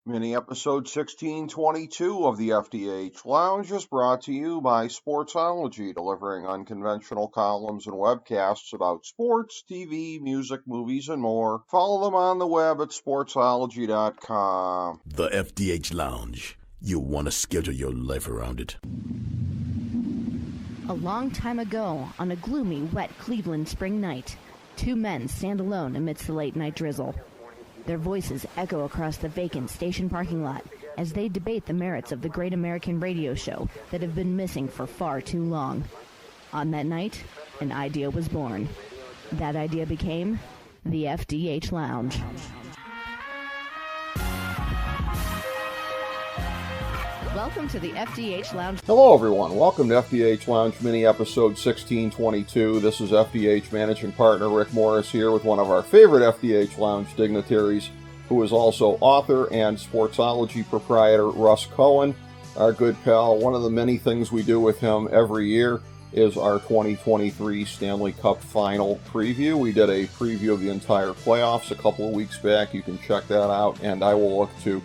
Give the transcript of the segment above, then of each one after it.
Mini episode 1622 of the FDH Lounge is brought to you by Sportsology, delivering unconventional columns and webcasts about sports, TV, music, movies, and more. Follow them on the web at sportsology.com. The FDH Lounge. You'll want to schedule your life around it. A long time ago, on a gloomy, wet Cleveland spring night, two men stand alone amidst the late-night drizzle. Their voices echo across the vacant station parking lot as they debate the merits of the great American radio show that have been missing for far too long. On that night, an idea was born. That idea became the FDH Lounge. Welcome to the FDH Lounge. Hello, everyone. Welcome to FDH Lounge mini episode 1622. This is FDH managing partner Rick Morris here with one of our favorite FDH Lounge dignitaries, who is also author and Sportsology proprietor, Russ Cohen, our good pal. One of the many things we do with him every year is our 2023 Stanley Cup Final preview. We did a preview of the entire playoffs a couple of weeks back. You can check that out, and I will look to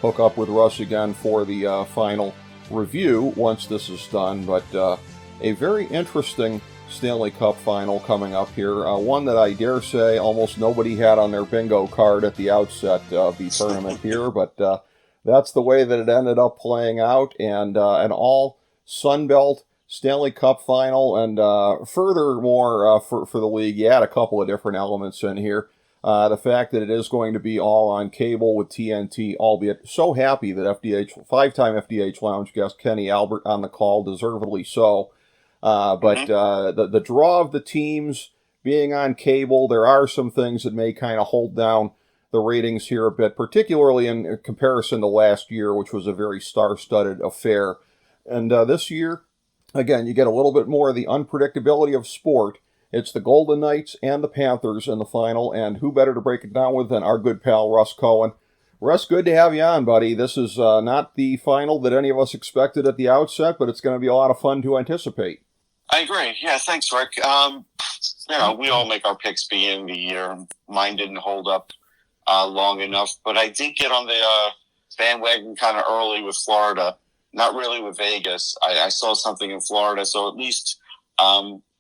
hook up with Russ again for the final review once this is done. But a very interesting Stanley Cup Final coming up here. One that I dare say almost nobody had on their bingo card at the outset of the tournament here. But that's the way that it ended up playing out. And an all Sunbelt Stanley Cup Final. And furthermore, for the league, you had a couple of different elements in here. The fact that it is going to be all on cable with TNT, albeit so happy that five-time FDH Lounge guest Kenny Albert on the call, deservedly so. But the draw of the teams being on cable, there are some things that may kind of hold down the ratings here a bit, particularly in comparison to last year, which was a very star-studded affair. And this year, again, you get a little bit more of the unpredictability of sport. It's the Golden Knights and the Panthers in the final, and who better to break it down with than our good pal, Russ Cohen. Russ, good to have you on, buddy. This is not the final that any of us expected at the outset, but it's going to be a lot of fun to anticipate. I agree. Yeah, thanks, Rick. We all make our picks beginning of the year. Mine didn't hold up long enough, but I did get on the bandwagon kind of early with Florida, not really with Vegas. I saw something in Florida, so at least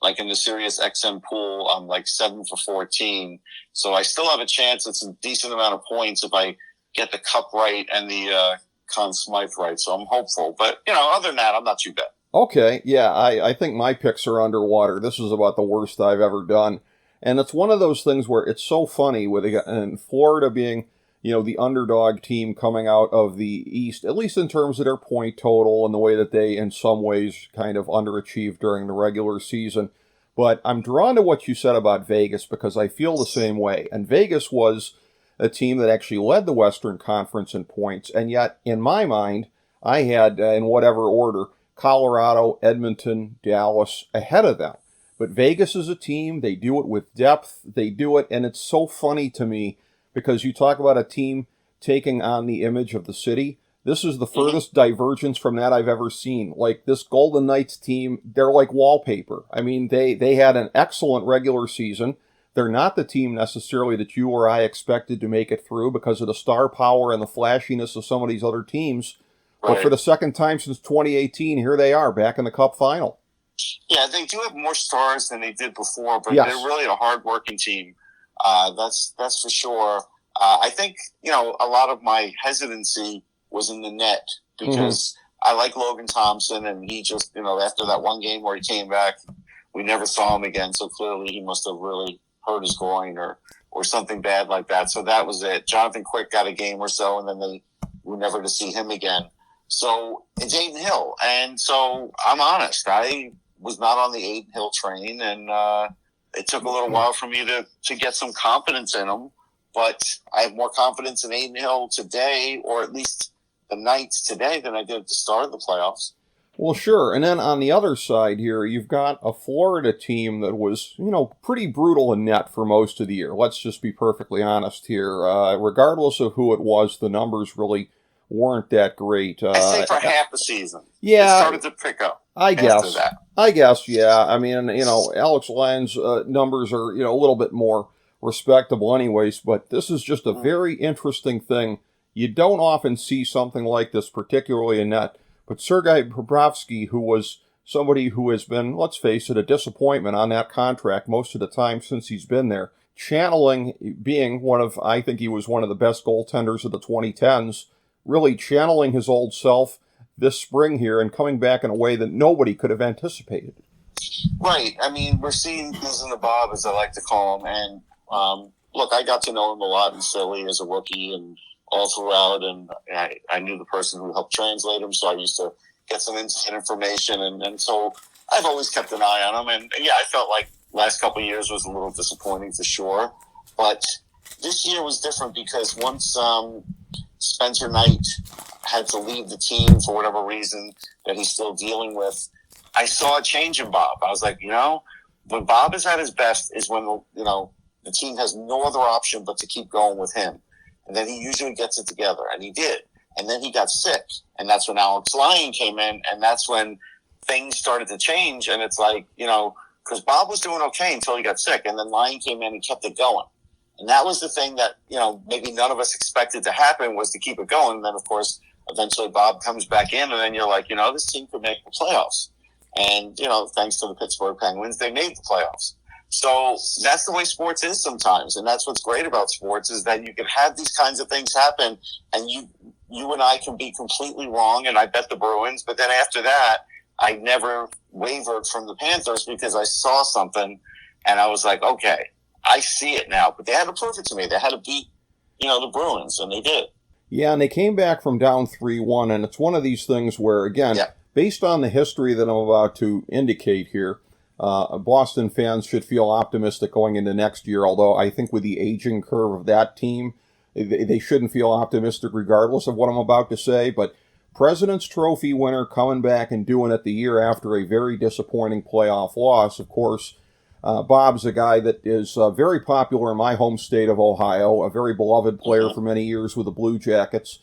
like in the Sirius XM pool, I'm like 7 for 14. So I still have a chance. It's a decent amount of points if I get the Cup right and the Conn Smythe right. So I'm hopeful. But, other than that, I'm not too bad. Okay, yeah, I think my picks are underwater. This is about the worst I've ever done. And it's one of those things where it's so funny with Florida being, the underdog team coming out of the East, at least in terms of their point total and the way that they, in some ways, kind of underachieved during the regular season. But I'm drawn to what you said about Vegas because I feel the same way. And Vegas was a team that actually led the Western Conference in points. And yet, in my mind, I had, in whatever order, Colorado, Edmonton, Dallas ahead of them. But Vegas is a team, they do it with depth, they do it, and it's so funny to me because you talk about a team taking on the image of the city. This is the furthest divergence from that I've ever seen. Like, this Golden Knights team, they're like wallpaper. I mean, they had an excellent regular season. They're not the team necessarily that you or I expected to make it through because of the star power and the flashiness of some of these other teams. Right. But for the second time since 2018, here they are, back in the Cup Final. Yeah, they do have more stars than they did before, but yes, they're really a hard-working team. That's for sure. I think, a lot of my hesitancy was in the net because I like Logan Thompson, and he just, after that one game where he came back, we never saw him again. So clearly he must have really hurt his groin or something bad like that. So that was it. Jonathan Quick got a game or so, and then they were never to see him again. So it's Aiden Hill. And so I'm honest, I was not on the Aiden Hill train, and it took a little while for me to get some confidence in him. But I have more confidence in Aiden Hill today, or at least the Knights today, than I did at the start of the playoffs. Well, sure. And then on the other side here, you've got a Florida team that was, pretty brutal in net for most of the year. Let's just be perfectly honest here. Regardless of who it was, the numbers really weren't that great. I say for half the season. Yeah. It started to pick up. I guess, yeah. I mean, Alex Lyon's numbers are, a little bit more respectable anyways, but this is just a very interesting thing You don't often see something like this, particularly in net. But Sergei Bobrovsky, who was somebody who has been, let's face it, a disappointment on that contract most of the time since he's been there, being I think he was one of the best goaltenders of the 2010s, really channeling his old self this spring here and coming back in a way that nobody could have anticipated. Right. I mean, we're seeing things in the Bob, as I like to call him. And look, I got to know him a lot in Philly as a rookie and all throughout. And I knew the person who helped translate him, so I used to get some inside information. And so I've always kept an eye on him. And yeah, I felt like last couple of years was a little disappointing for sure. But this year was different because once Spencer Knight had to leave the team for whatever reason that he's still dealing with, I saw a change in Bob. I was like, when Bob is at his best is when, the team has no other option but to keep going with him. And then he usually gets it together, and he did. And then he got sick, and that's when Alex Lyon came in, and that's when things started to change. And it's like, because Bob was doing okay until he got sick, and then Lyon came in and kept it going. And that was the thing that, maybe none of us expected to happen, was to keep it going. And then, of course, eventually Bob comes back in, and then you're like, this team could make the playoffs. And, thanks to the Pittsburgh Penguins, they made the playoffs. So that's the way sports is sometimes. And that's what's great about sports, is that you can have these kinds of things happen, and you and I can be completely wrong. And I bet the Bruins. But then after that, I never wavered from the Panthers because I saw something and I was like, okay, I see it now. But they had to prove it to me. They had to beat, the Bruins, and they did. Yeah, and they came back from down 3-1, and it's one of these things where, again, based on the history that I'm about to indicate here, Boston fans should feel optimistic going into next year, although I think with the aging curve of that team, they shouldn't feel optimistic regardless of what I'm about to say. But President's Trophy winner coming back and doing it the year after a very disappointing playoff loss. Of course, Bob's a guy that is very popular in my home state of Ohio, a very beloved player for many years with the Blue Jackets.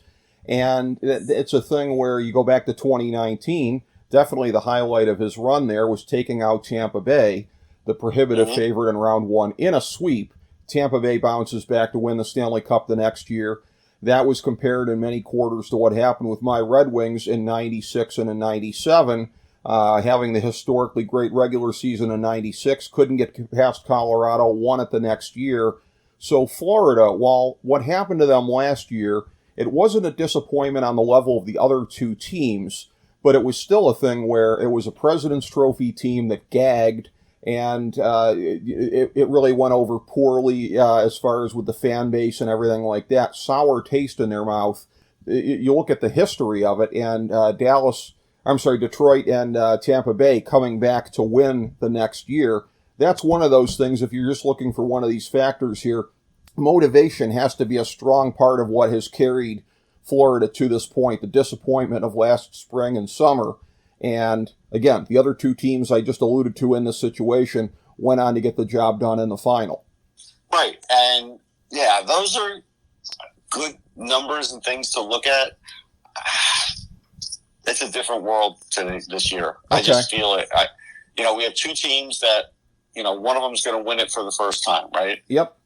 And it's a thing where you go back to 2019, definitely the highlight of his run there was taking out Tampa Bay, the prohibitive favorite in round one, in a sweep. Tampa Bay bounces back to win the Stanley Cup the next year. That was compared in many quarters to what happened with my Red Wings in 96 and in 97, having the historically great regular season in 96, couldn't get past Colorado, won it the next year. So Florida, while what happened to them last year, it wasn't a disappointment on the level of the other two teams, but it was still a thing where it was a President's Trophy team that gagged, and it really went over poorly as far as with the fan base and everything like that. Sour taste in their mouth. You look at the history of it, and Detroit and Tampa Bay coming back to win the next year. That's one of those things, if you're just looking for one of these factors here, motivation has to be a strong part of what has carried Florida to this point, the disappointment of last spring and summer. And again, the other two teams I just alluded to in this situation went on to get the job done in the final. Right. And yeah, those are good numbers and things to look at. It's a different world to this year. Okay. I just feel it. We have two teams that, one of them is going to win it for the first time, right? Yep.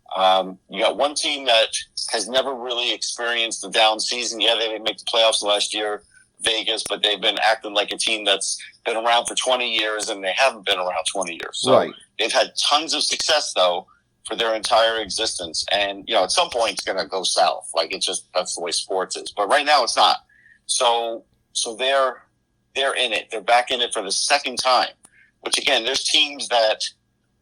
You got one team that has never really experienced a down season. Yeah, they didn't make the playoffs last year, Vegas, but they've been acting like a team that's been around for 20 years, and they haven't been around 20 years. So right. They've had tons of success, though, for their entire existence. And, at some point it's going to go south. Like, that's the way sports is. But right now it's not. So they're in it. They're back in it for the second time, which, again, there's teams that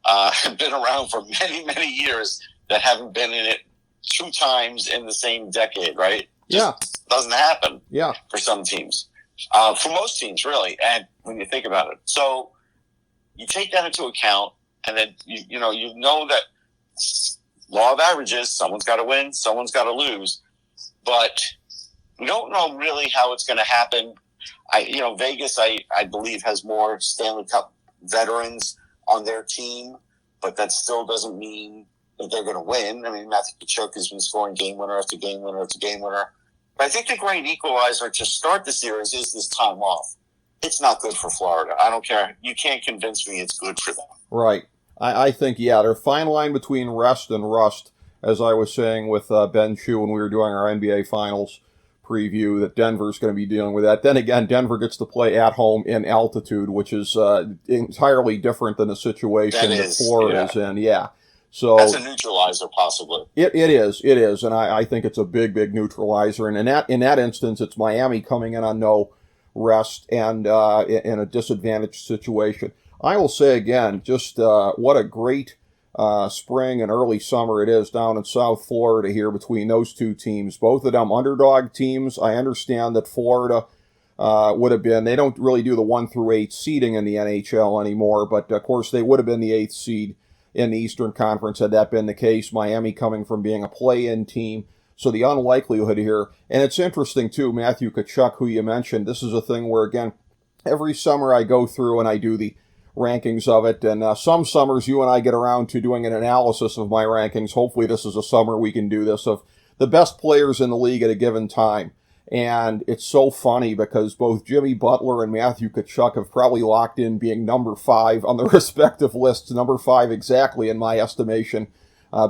have been around for many, many years that haven't been in it two times in the same decade, right? Just doesn't happen for some teams. For most teams, really, and when you think about it. So you take that into account, and then you know that law of averages, someone's got to win, someone's got to lose. But we don't know really how it's going to happen. Vegas, I believe, has more Stanley Cup veterans on their team, but that still doesn't mean that they're going to win. I mean, Matthew Tkachuk has been scoring game winner after game winner after game winner. But I think the great equalizer to start the series is this time off. It's not good for Florida. I don't care. You can't convince me it's good for them. Right. I think, they're a fine line between rest and rust, as I was saying with Ben Chu when we were doing our NBA Finals. preview that Denver's going to be dealing with that. Then again, Denver gets to play at home in altitude, which is entirely different than the situation that Florida's in. Yeah. So that's a neutralizer, possibly. It is, and I think it's a big neutralizer. And in that instance, it's Miami coming in on no rest and in a disadvantaged situation. I will say again, just what a great spring and early summer it is down in South Florida here between those two teams. Both of them underdog teams. I understand that Florida would have been, they don't really do the 1 through 8 seeding in the NHL anymore, but of course they would have been the 8th seed in the Eastern Conference had that been the case. Miami coming from being a play-in team. So the unlikelihood here, and it's interesting too, Matthew Tkachuk, who you mentioned, this is a thing where, again, every summer I go through and I do the rankings of it, and some summers you and I get around to doing an analysis of my rankings. Hopefully this is a summer we can do this, of the best players in the league at a given time. And it's so funny because both Jimmy Butler and Matthew Tkachuk have probably locked in being number 5 on the respective lists, number 5 exactly in my estimation,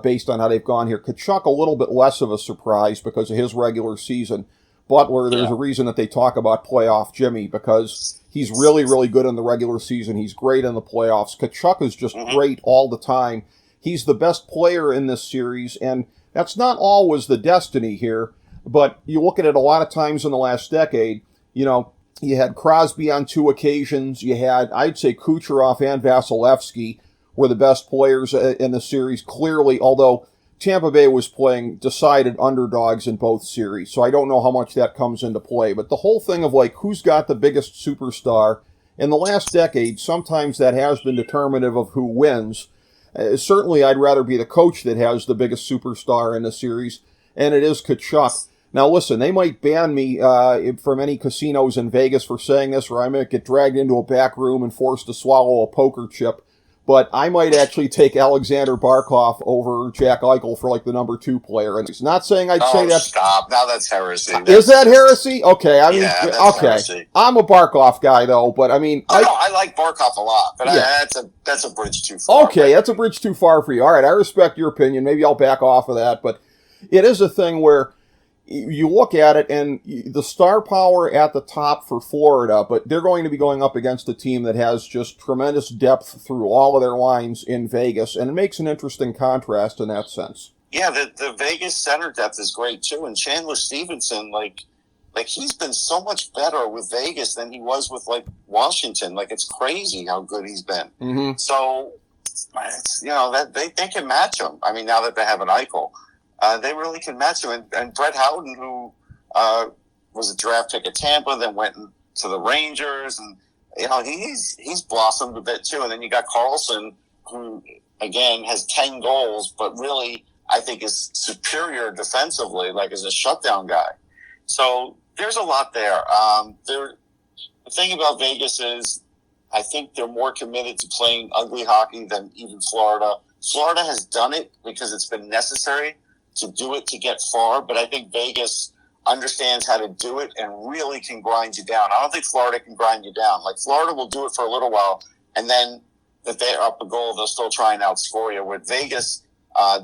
based on how they've gone here. Tkachuk a little bit less of a surprise because of his regular season. Butler, there's a reason that they talk about playoff Jimmy, because he's really good in the regular season. He's great in the playoffs. Tkachuk is just great all the time. He's the best player in this series, and that's not always the destiny here. But you look at it a lot of times in the last decade, you know, you had Crosby on 2 occasions. You had, I'd say, Kucherov and Vasilevsky were the best players in the series, clearly, although Tampa Bay was playing decided underdogs in both series. So I don't know how much that comes into play. But the whole thing of, like, who's got the biggest superstar in the last decade, sometimes that has been determinative of who wins. Certainly, I'd rather be the coach that has the biggest superstar in the series, and it is Tkachuk. Now, listen, they might ban me from any casinos in Vegas for saying this, or I might get dragged into a back room and forced to swallow a poker chip. But I might actually take Alexander Barkov over Jack Eichel for, like, the number 2 player. And it's not saying I'd say that. Stop. Now that's heresy. Is that heresy? Okay. I mean, that's heresy. I'm a Barkov guy, though, but I mean. I like Barkov a lot, but that's a bridge too far. Okay, that's a bridge too far for you. All right, I respect your opinion. Maybe I'll back off of that. But it is a thing where you look at it, and the star power at the top for Florida, but they're going to be going up against a team that has just tremendous depth through all of their lines in Vegas, and it makes an interesting contrast in that sense. Yeah, the Vegas center depth is great too, and Chandler Stevenson, like he's been so much better with Vegas than he was with, like, Washington. Like, it's crazy how good he's been. Mm-hmm. So, you know, that they can match him. I mean, now that they have an Eichel. They really can match him. And Brett Howden, who was a draft pick at Tampa, then went to the Rangers, and, you know, he's blossomed a bit too. And then you got Carlson, who, again, has 10 goals, but really, I think, is superior defensively, like, as a shutdown guy. So there's a lot there. The thing about Vegas is I think they're more committed to playing ugly hockey than even Florida. Florida has done it because it's been necessary to do it to get far, but I think Vegas understands how to do it and really can grind you down. I don't think Florida can grind you down. Like, Florida will do it for a little while, and then if they're up a goal, they'll still try and outscore you. With Vegas,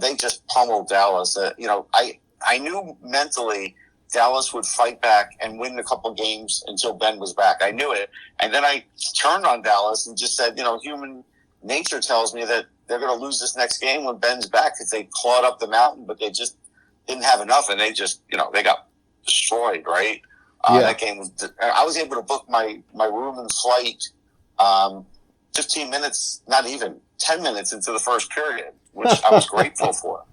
they just pummeled Dallas. You know, I knew mentally Dallas would fight back and win a couple games until Ben was back. I knew it. And then I turned on Dallas and just said, you know, human nature tells me that they're going to lose this next game when Ben's back, because they clawed up the mountain, but they just didn't have enough, and they just, you know, they got destroyed, right? That game was, I was able to book my room and flight 15 minutes, not even 10 minutes into the first period, which I was grateful for.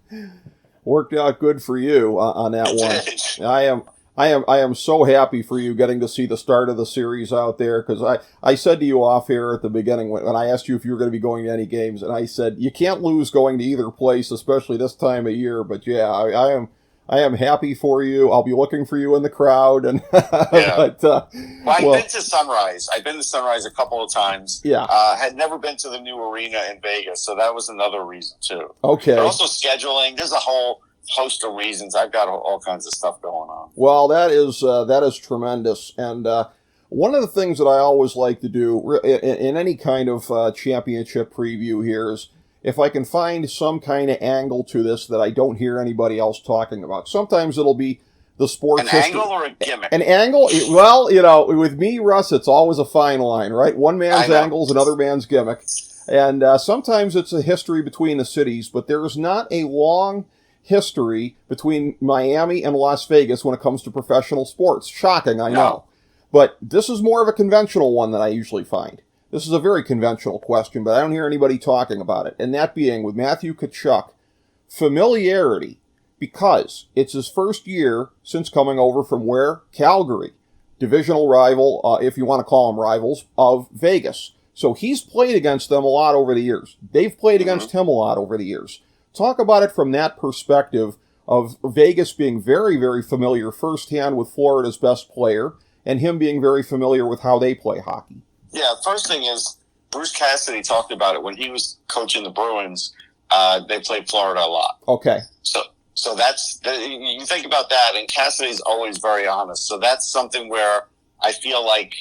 Worked out good for you on that one. I am so happy for you getting to see the start of the series out there, because I said to you off here at the beginning when I asked you if you were going to be going to any games, and I said you can't lose going to either place, especially this time of year. But yeah, I am happy for you. I'll be looking for you in the crowd. And I've been to Sunrise. I've been to Sunrise a couple of times. Yeah, had never been to the new arena in Vegas, so that was another reason too. Okay, but also scheduling. There's a whole host of reasons. I've got all kinds of stuff going on. Well, that is tremendous. And one of the things that I always like to do in any kind of championship preview here is if I can find some kind of angle to this that I don't hear anybody else talking about. Sometimes it'll be the sports An history. angle or a gimmick? An angle? Well, you know, with me, Russ, it's always a fine line, right? One man's angle is another man's gimmick. And sometimes it's a history between the cities, but there is not a long history between Miami and Las Vegas when it comes to professional sports. Shocking, I know. But this is more of a conventional one than I usually find. This is a very conventional question, but I don't hear anybody talking about it. And that being, with Matthew Tkachuk, familiarity, because it's his first year since coming over from where? Calgary, divisional rival, if you want to call them rivals, of Vegas. So he's played against them a lot over the years. They've played against him a lot over the years. Talk about it from that perspective of Vegas being very, very familiar firsthand with Florida's best player and him being very familiar with how they play hockey. Yeah, first thing is, Bruce Cassidy talked about it when he was coaching the Bruins. They played Florida a lot. Okay. So that's, you think about that, and Cassidy's always very honest. So that's something where I feel like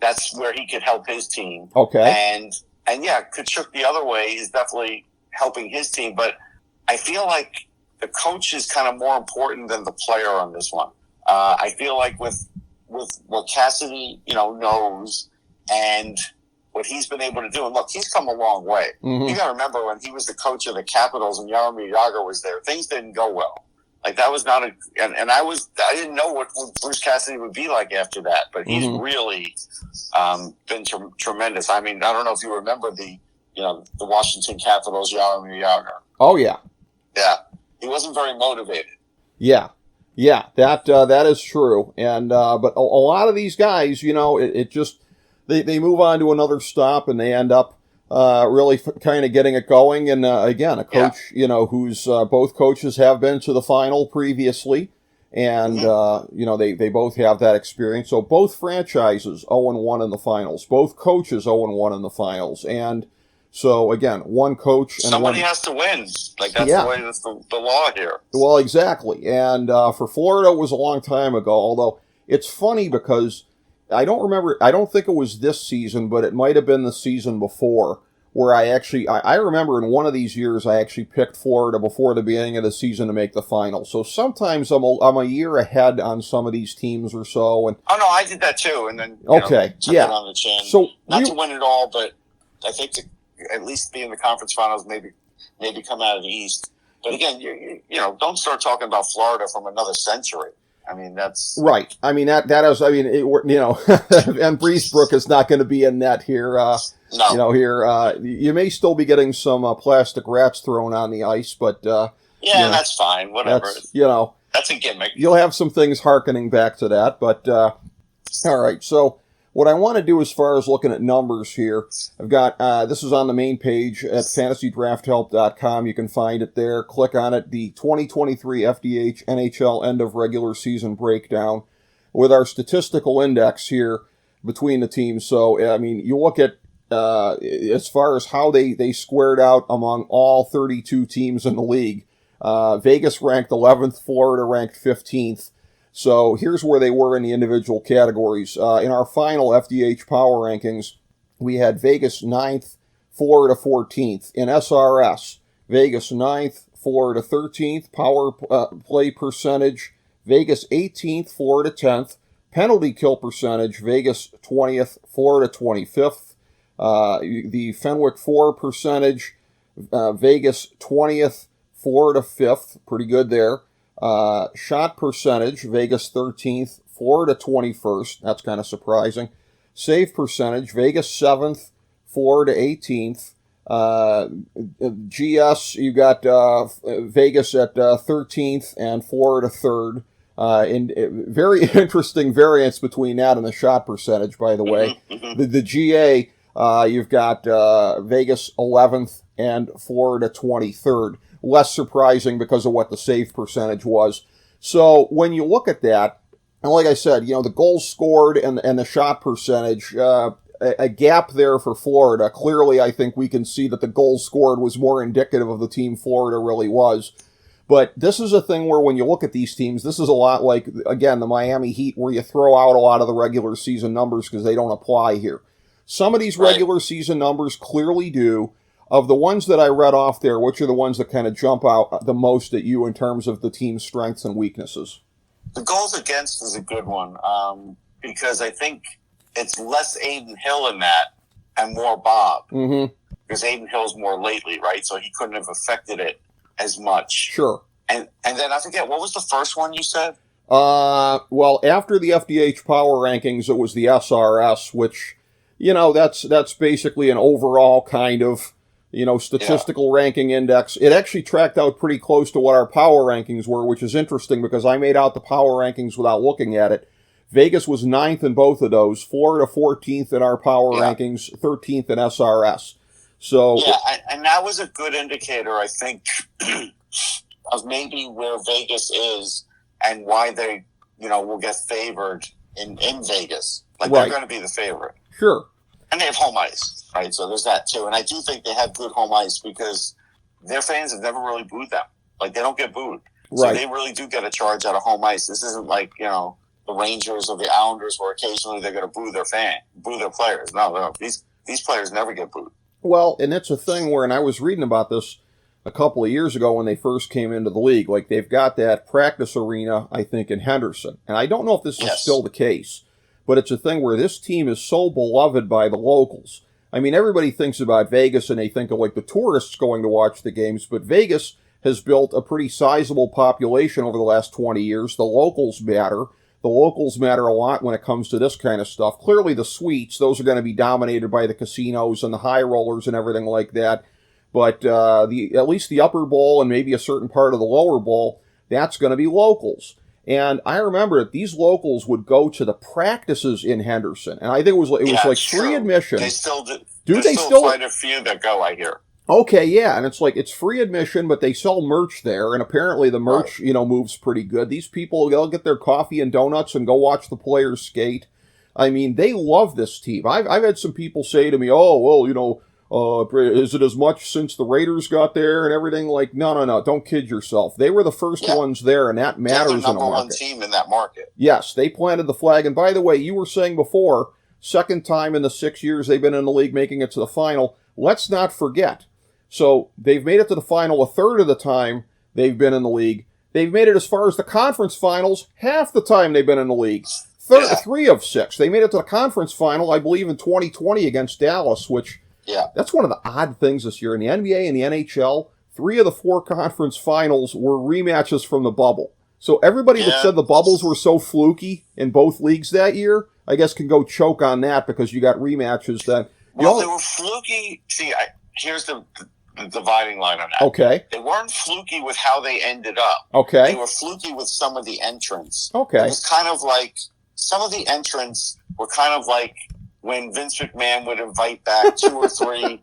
that's where he could help his team. Okay. And yeah, Tkachuk the other way is definitely helping his team, but I feel like the coach is kind of more important than the player on this one. I feel like with what Cassidy, knows and what he's been able to do, and look, he's come a long way. You got to remember when he was the coach of the Capitals and Jaromir Jagr was there, things didn't go well. Like that was not and I didn't know what Bruce Cassidy would be like after that, but he's really been tremendous. I mean, I don't know if you remember the Washington Capitals, Jaromir Jagr. Oh yeah. Yeah. He wasn't very motivated. Yeah. Yeah, that is true. And but a lot of these guys, it just they move on to another stop and they end up really kind of getting it going. And again, a coach, who's both coaches have been to the final previously, and they both have that experience. So both franchises 0-1 in the finals, both coaches 0-1 in the finals, and so again, one coach and somebody has to win. Like that's the way that's the law here. Well, exactly. And for Florida, it was a long time ago. Although it's funny because I don't remember. I don't think it was this season, but it might have been the season before. Where I remember in one of these years I actually picked Florida before the beginning of the season to make the final. So sometimes I'm a year ahead on some of these teams or so. And oh no, I did that too. And then took it on the chin. So not to win it all, but I think to at least be in the conference finals, maybe come out of the East. But again, you don't start talking about Florida from another century. I mean, that's right. I mean that is. I mean, and Breezebrook is not going to be in net here. No. You may still be getting some plastic rats thrown on the ice, but that's fine. Whatever. That's a gimmick. You'll have some things hearkening back to that, but all right. So what I want to do as far as looking at numbers here, I've got this is on the main page at fantasydrafthelp.com. You can find it there. Click on it. The 2023 FDH NHL end of regular season breakdown with our statistical index here between the teams. So I mean, you look at as far as how they squared out among all 32 teams in the league. Vegas ranked 11th, Florida ranked 15th. So here's where they were in the individual categories. In our final FDH power rankings, we had Vegas 9th, Florida 14th. In SRS, Vegas 9th, Florida 13th. Power play percentage, Vegas 18th, Florida 10th. Penalty kill percentage, Vegas 20th, Florida 25th. The Fenwick 4 percentage, Vegas 20th, Florida 5th. Pretty good there. Shot percentage, Vegas 13th, Florida 21st. That's kind of surprising. Save percentage, Vegas 7th, Florida 18th. GS, you got Vegas at 13th and Florida 3rd. Very interesting variance between that and the shot percentage, by the way. The GA, you've got Vegas 11th and Florida 23rd. Less surprising because of what the save percentage was. So when you look at that, and like I said, the goals scored and the shot percentage, a gap there for Florida. Clearly, I think we can see that the goals scored was more indicative of the team Florida really was. But this is a thing where when you look at these teams, this is a lot like, again, the Miami Heat, where you throw out a lot of the regular season numbers because they don't apply here. Some of these regular season numbers clearly do. Of the ones that I read off there, which are the ones that kind of jump out the most at you in terms of the team's strengths and weaknesses? The goals against is a good one because I think it's less Aiden Hill in that and more Bob. Mm-hmm. Because Aiden Hill's more lately, right? So he couldn't have affected it as much. Sure. And then I forget, what was the first one you said? Well, after the FDH power rankings, it was the SRS, which, that's basically an overall kind of, statistical ranking index. It actually tracked out pretty close to what our power rankings were, which is interesting because I made out the power rankings without looking at it. Vegas was 9th in both of those, Florida 14th in our power rankings, 13th in SRS. So and that was a good indicator, I think, of maybe where Vegas is and why they, will get favored in Vegas. Like, they're going to be the favorite. Sure. And they have home ice, right? So there's that, too. And I do think they have good home ice because their fans have never really booed them. Like, they don't get booed. So they really do get a charge out of home ice. This isn't like, the Rangers or the Islanders where occasionally they're going to boo their players. No. These players never get booed. Well, and it's a thing where, and I was reading about this a couple of years ago when they first came into the league, like they've got that practice arena, I think, in Henderson. And I don't know if this is still the case, but it's a thing where this team is so beloved by the locals. I mean, everybody thinks about Vegas and they think of like the tourists going to watch the games, but Vegas has built a pretty sizable population over the last 20 years. The locals matter. The locals matter a lot when it comes to this kind of stuff. Clearly the suites, those are going to be dominated by the casinos and the high rollers and everything like that. But at least the upper bowl and maybe a certain part of the lower bowl, that's going to be locals. And I remember that these locals would go to the practices in Henderson. And I think it was like free admission. They still do. There's still quite a few that go, I hear. Okay, yeah, and it's like it's free admission, but they sell merch there, and apparently the merch, moves pretty good. These people, they'll get their coffee and donuts and go watch the players skate. I mean, they love this team. I've had some people say to me, "Oh, well, is it as much since the Raiders got there and everything?" Like, no, don't kid yourself. They were the first ones there, and that matters in a market. They're the number one team in that market. Yes, they planted the flag. And by the way, you were saying before, second time in the 6 years they've been in the league making it to the final. Let's not forget. So they've made it to the final a third of the time they've been in the league. They've made it as far as the conference finals half the time they've been in the league. 3 of 6. They made it to the conference final, I believe, in 2020 against Dallas, which that's one of the odd things this year. In the NBA and the NHL, 3 of the 4 conference finals were rematches from the bubble. So everybody that said the bubbles were so fluky in both leagues that year, I guess can go choke on that because you got rematches that... Well, they were fluky. See, here's the dividing line on that. Okay. They weren't fluky with how they ended up. Okay. They were fluky with some of the entrants. Okay. It was kind of like, some of the entrants were kind of like when Vince McMahon would invite back 2 or 3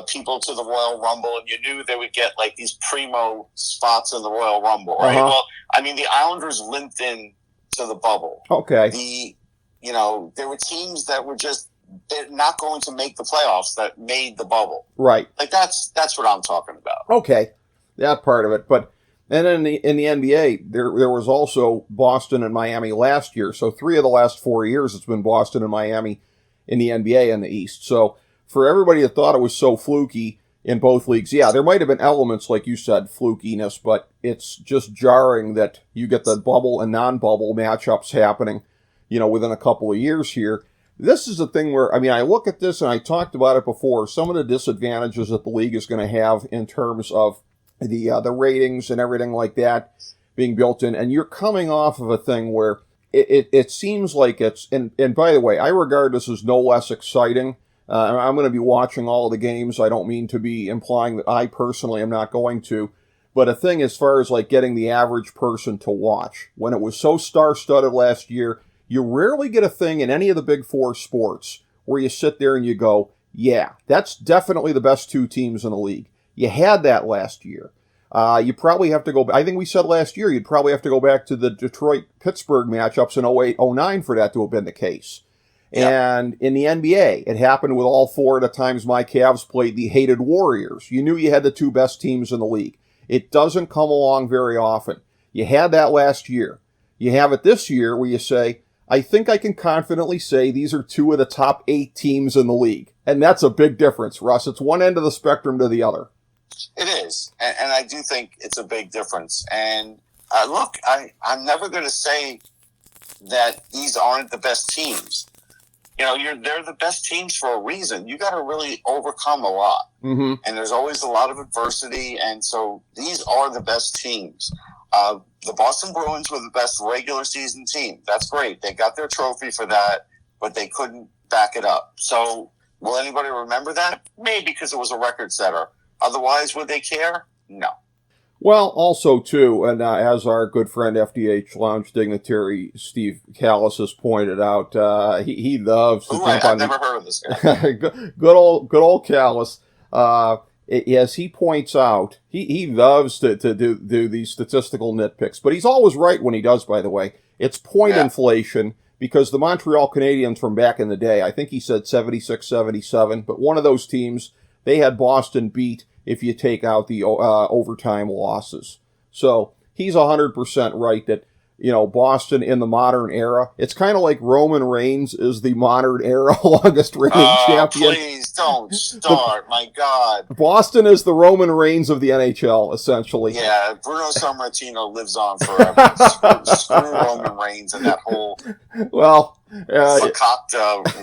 people to the Royal Rumble, and you knew they would get like these primo spots in the Royal Rumble, right? Well, I mean, the Islanders limped in to the bubble. Okay. There were teams that were just, they're not going to make the playoffs that made the bubble. Right. Like that's what I'm talking about. Okay. That part of it. But then in the NBA, there was also Boston and Miami last year. So 3 of the last 4 years it's been Boston and Miami in the NBA in the East. So for everybody that thought it was so fluky in both leagues, there might have been elements, like you said, flukiness, but it's just jarring that you get the bubble and non-bubble matchups happening, within a couple of years here. This is the thing where, I look at this, and I talked about it before, some of the disadvantages that the league is going to have in terms of the ratings and everything like that being built in, and you're coming off of a thing where it seems like it's, and by the way, I regard this as no less exciting. I'm going to be watching all of the games. I don't mean to be implying that I personally am not going to, but a thing as far as like getting the average person to watch. When it was so star-studded last year, you rarely get a thing in any of the big 4 sports where you sit there and you go, yeah, that's definitely the best 2 teams in the league. You had that last year. You probably have to go, I think we said last year, you'd probably have to go back to the Detroit-Pittsburgh matchups in 08-09 for that to have been the case. Yeah. And in the NBA, it happened with all 4 of the times my Cavs played the hated Warriors. You knew you had the 2 best teams in the league. It doesn't come along very often. You had that last year. You have it this year where you say, I think I can confidently say these are 2 of the top 8 teams in the league. And that's a big difference, Russ. It's one end of the spectrum to the other. It is. And I do think it's a big difference. And Look, I'm never going to say that these aren't the best teams. They're the best teams for a reason. You got to really overcome a lot. Mm-hmm. And there's always a lot of adversity. And so these are the best teams. The Boston Bruins were the best regular season team. That's great. They got their trophy for that, but they couldn't back it up. So will anybody remember that? Maybe because it was a record setter. Otherwise, would they care? No. Well, also, too, and as our good friend FDH Lounge Dignitary Steve Callis has pointed out, he loves to jump on. I've never heard of this guy. good old Callis. As he points out, he loves to do these statistical nitpicks, but he's always right when he does, by the way. It's point inflation, because the Montreal Canadiens from back in the day, I think he said 76, 77, but one of those teams, they had Boston beat if you take out the overtime losses. So he's 100% right that, Boston in the modern era, it's kind of like Roman Reigns is the modern era longest reigning champion. Please don't start, my God. Boston is the Roman Reigns of the NHL, essentially. Yeah, Bruno Sammartino lives on forever. Screw Roman Reigns and that whole fakakta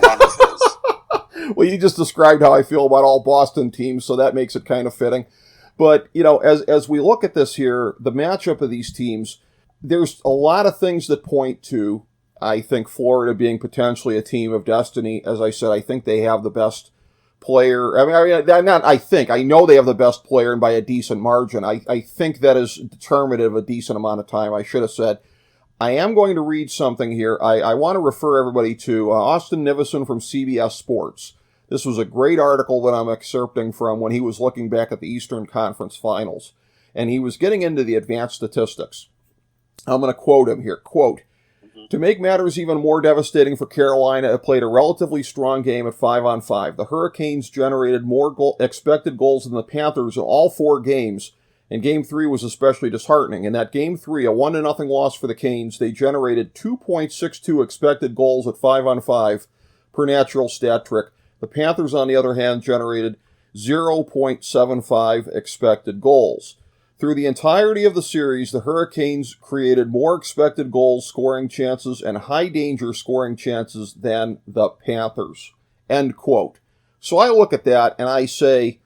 run of his. Well, you just described how I feel about all Boston teams, so that makes it kind of fitting. But, as we look at this here, the matchup of these teams, there's a lot of things that point to, I think, Florida being potentially a team of destiny. As I said, I think they have the best player. I know they have the best player, and by a decent margin. I think that is determinative a decent amount of time, I should have said. I am going to read something here. I want to refer everybody to Austin Nivison from CBS Sports. This was a great article that I'm excerpting from when he was looking back at the Eastern Conference Finals. And he was getting into the advanced statistics. I'm going to quote him here. Quote, "To make matters even more devastating for Carolina, it played a relatively strong game at 5-on-5. The Hurricanes generated more expected goals than the Panthers in all 4 games, and Game 3 was especially disheartening. In that Game 3, a 1-0 loss for the Canes, they generated 2.62 expected goals at 5-on-5 per natural stat trick. The Panthers, on the other hand, generated 0.75 expected goals. Through the entirety of the series, the Hurricanes created more expected goals, scoring chances, and high-danger scoring chances than the Panthers." End quote. So I look at that and I say,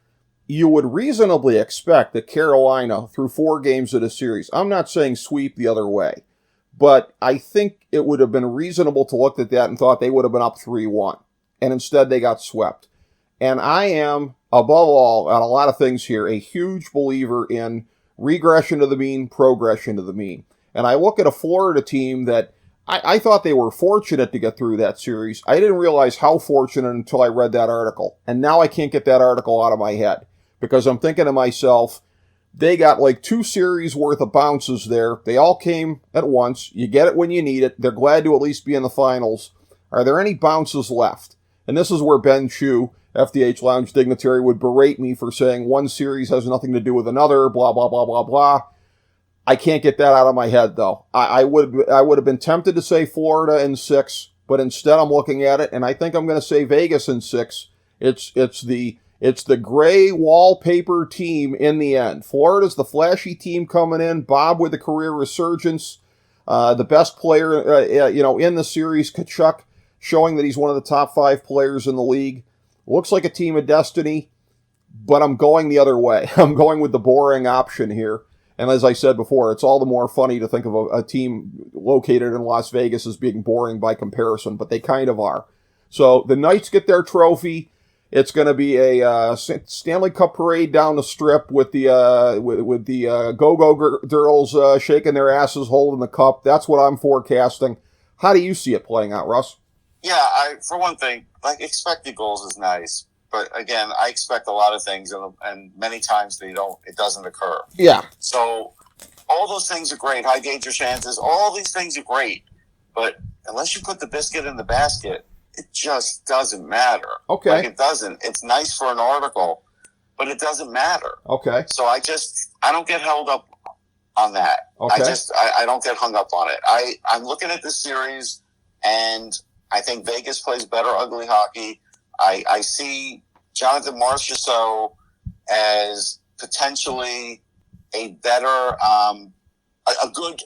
you would reasonably expect that Carolina, through 4 games of the series, I'm not saying sweep the other way, but I think it would have been reasonable to look at that and thought they would have been up 3-1. And instead they got swept. And I am, above all, on a lot of things here, a huge believer in regression to the mean, progression to the mean. And I look at a Florida team that I thought they were fortunate to get through that series. I didn't realize how fortunate until I read that article. And now I can't get that article out of my head. Because I'm thinking to myself, they got like 2 series worth of bounces there. They all came at once. You get it when you need it. They're glad to at least be in the finals. Are there any bounces left? And this is where Ben Chu, FDH Lounge Dignitary, would berate me for saying one series has nothing to do with another, blah, blah, blah, blah, blah. I can't get that out of my head, though. I would have been tempted to say Florida in 6, but instead I'm looking at it, and I think I'm going to say Vegas in 6. It's the gray wallpaper team in the end. Florida's the flashy team coming in. Bob with the career resurgence. The best player, in the series, Tkachuk, showing that he's one of the top 5 players in the league. Looks like a team of destiny, but I'm going the other way. I'm going with the boring option here. And as I said before, it's all the more funny to think of a team located in Las Vegas as being boring by comparison, but they kind of are. So the Knights get their trophy. It's going to be a Stanley Cup parade down the strip with the Go-Go girls shaking their asses, holding the cup. That's what I'm forecasting. How do you see it playing out, Russ? Yeah, for one thing, expected goals is nice, but again, I expect a lot of things, and many times it doesn't occur. Yeah. So all those things are great. High danger chances, all these things are great, but unless you put the biscuit in the basket, it just doesn't matter. Okay. It doesn't. It's nice for an article, but it doesn't matter. Okay. So I don't get held up on that. Okay. I don't get hung up on it. I'm looking at this series, and I think Vegas plays better ugly hockey. I see Jonathan Marchessault as potentially a better a good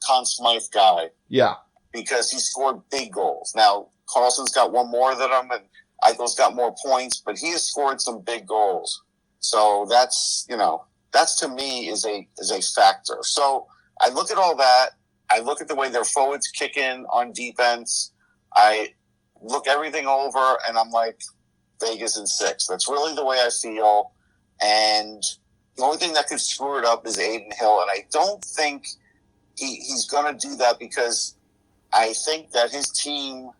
Conn Smythe guy. Yeah. Because he scored big goals. Now, Carlson's got one more than him, and Eichel's got more points, but he has scored some big goals. So that's to me is a factor. So I look at all that. I look at the way their forwards kick in on defense. I look everything over, and I'm like, Vegas in 6. That's really the way I feel. And the only thing that could screw it up is Aiden Hill, and I don't think he's going to do that because I think that his team,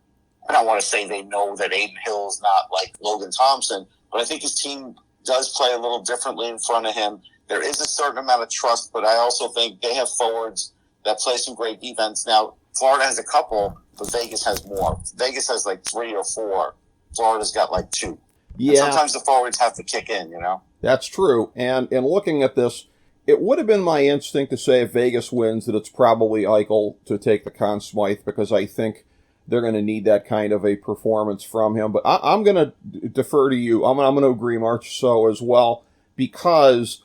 I don't want to say they know that Aiden Hill is not like Logan Thompson, but I think his team does play a little differently in front of him. There is a certain amount of trust, but I also think they have forwards that play some great defense. Now, Florida has a couple, but Vegas has more. Vegas has like 3 or 4. Florida's got like 2. Yeah. And sometimes the forwards have to kick in, That's true. And in looking at this, it would have been my instinct to say if Vegas wins that it's probably Eichel to take the Conn Smythe because I think they're going to need that kind of a performance from him. But I'm going to defer to you. I'm going to agree much so as well because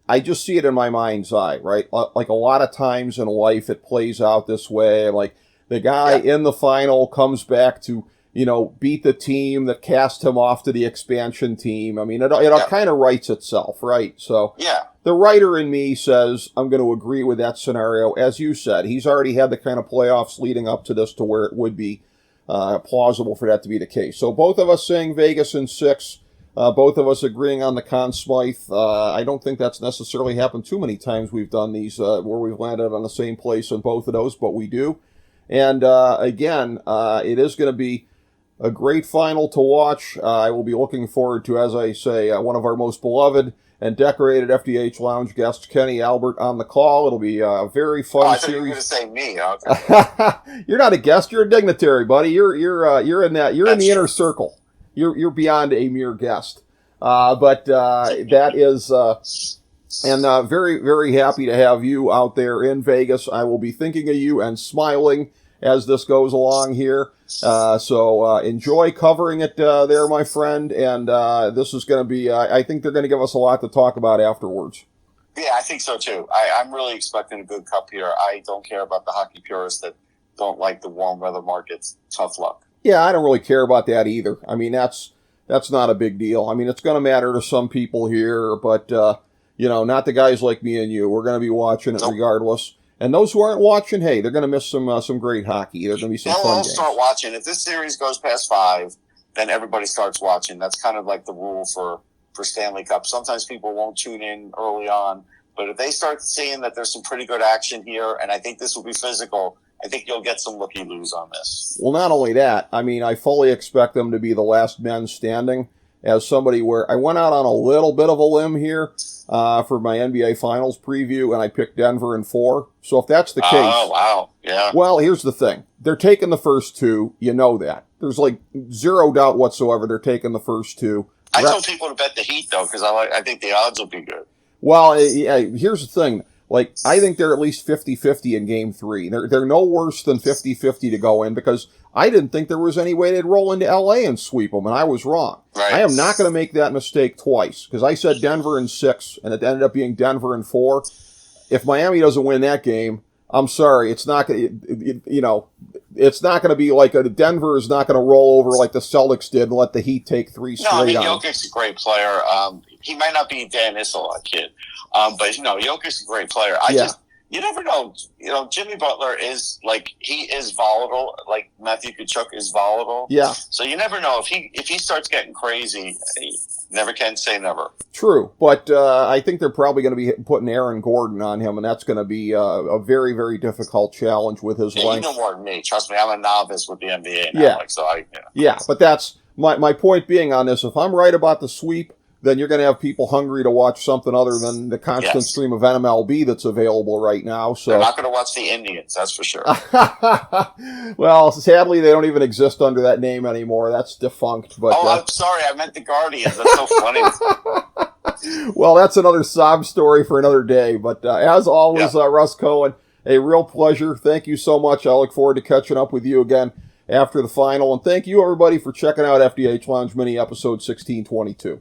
I just see it in my mind's eye, right? Like a lot of times in life it plays out this way. Like the guy in the final comes back to beat the team that cast him off to the expansion team. I mean, it kind of writes itself, right? So the writer in me says I'm going to agree with that scenario. As you said, he's already had the kind of playoffs leading up to this to where it would be plausible for that to be the case. So both of us saying Vegas in 6, both of us agreeing on the Conn Smythe. I don't think that's necessarily happened too many times we've done these where we've landed on the same place in both of those, but we do. And again, it is going to be a great final to watch. I will be looking forward to, as I say, one of our most beloved and decorated FDH Lounge guests, Kenny Albert, on the call. It'll be a very fun series. You were going to say me. Okay. You're not a guest. You're a dignitary, buddy. You're in that. You're in the inner circle. You're beyond a mere guest. But that is, and very, very happy to have you out there in Vegas. I will be thinking of you and smiling as this goes along here. So enjoy covering it there, my friend. And this is going to be, I think they're going to give us a lot to talk about afterwards. Yeah, I think so too. I'm really expecting a good cup here. I don't care about the hockey purists that don't like the warm weather markets. Tough luck. Yeah, I don't really care about that either. I mean, that's not a big deal. I mean, it's going to matter to some people here, but, not the guys like me and you. We're going to be watching it regardless. And those who aren't watching, hey, they're going to miss some great hockey. There's going to be some fun games. They'll start watching. If this series goes past 5, then everybody starts watching. That's kind of like the rule for Stanley Cup. Sometimes people won't tune in early on, but if they start seeing that there's some pretty good action here, and I think this will be physical, I think you'll get some looky-loos on this. Well, not only that, I mean, I fully expect them to be the last men standing. As somebody where I went out on a little bit of a limb here for my NBA Finals preview, and I picked Denver in 4. So if that's the case... Oh, wow. Yeah. Well, here's the thing. They're taking the first 2. You know that. There's like zero doubt whatsoever they're taking the first 2. I told people to bet the Heat, though, because I think the odds will be good. Well, here's the thing. Like, I think they're at least 50-50 in Game 3. They're no worse than 50-50 to go in because I didn't think there was any way they'd roll into L.A. and sweep them, and I was wrong. Right. I am not going to make that mistake twice because I said Denver in 6, and it ended up being Denver in 4. If Miami doesn't win that game, I'm sorry, it's not going to, it's not going to be like Denver is not going to roll over like the Celtics did and let the Heat take 3 straight. No, I mean, Jokic's a great player. He might not be Dan Issel kid, but Jokic's a great player. You never know. Jimmy Butler is he is volatile. Like Matthew Tkachuk is volatile. Yeah. So you never know if he starts getting crazy. Never can say never. True, but I think they're probably going to be putting Aaron Gordon on him, and that's going to be a very, very difficult challenge with his length. You know more than me. Trust me, I'm a novice with the NBA now. Yeah. Yeah, but that's my point being on this. If I'm right about the sweep, then you're going to have people hungry to watch something other than the constant stream of NMLB that's available right now. So they're not going to watch the Indians, that's for sure. Well, sadly, they don't even exist under that name anymore. That's defunct. But I'm sorry, I meant the Guardians. That's so funny. Well, that's another sob story for another day. But as always, Russ Cohen, a real pleasure. Thank you so much. I look forward to catching up with you again after the final. And thank you, everybody, for checking out FDH Lounge Mini Episode 1622.